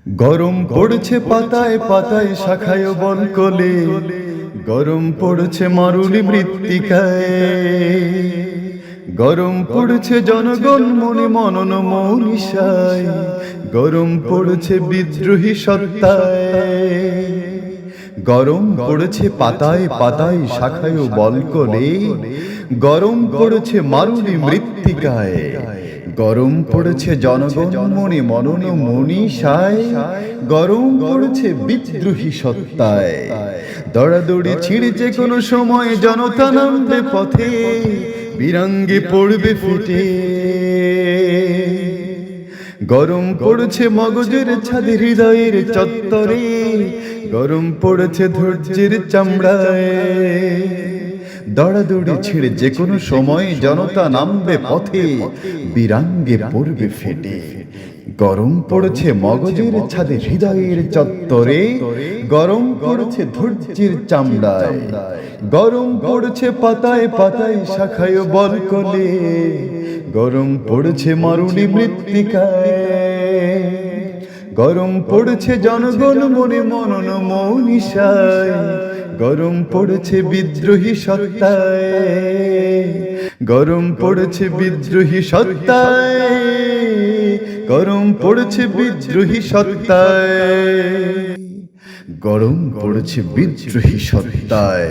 গরম পড়ছে পাতায় পাতায় শাখায় বনকলে, গরম পড়ছে মারুলি মৃত্তিকায়, গরম পড়ছে জনগণ মনে মনন মনীষায়, গরম পড়ছে বিদ্রোহী সত্তায়। গরম পড়ছে পাতায় পাতায় শাখায় বলকলে, গরম পড়ছে মারুলি মৃত্তিকায়, গরম পড়ছে জনগণ মনে মনন মনীষায়, গরম পড়ছে বিদ্রোহী সত্তায়। দৌড়াদৌড়ি ছিঁড়ে যে কোনো সময় জনতা নামবে পথে, বিরাঙ্গে পড়বে ফেটে। গরম পড়ছে মগজের ছাদে হৃদয়ের চত্বরে, গরম পড়ছে ধৈর্যের চামড়ায়। দৌড়াদৌড়ি ছেড়ে যে কোনো সময় জনতা নামবে পথে, বিরাঙ্গে পড়বে ফেটে। গরম পড়ছে মগজের ছাদে হৃদয়ের চত্বরে, গরম পড়ছে ধৈর্যের চামড়ায়। গরম পড়ছে পাতায় পাতায় শাখায় বলকলে, গরম পড়ছে মারুলি মৃত্তিকায়, গরম পড়ছে জনগণ মনে মনন মনীষায়, গরম পড়ছে বিদ্রোহী সত্তায়, গরম পড়ছে বিদ্রোহী সত্তায়, গরম পড়ছে বিদ্রোহী সত্তায়, গরম পড়ছে বিদ্রোহী সত্তায়।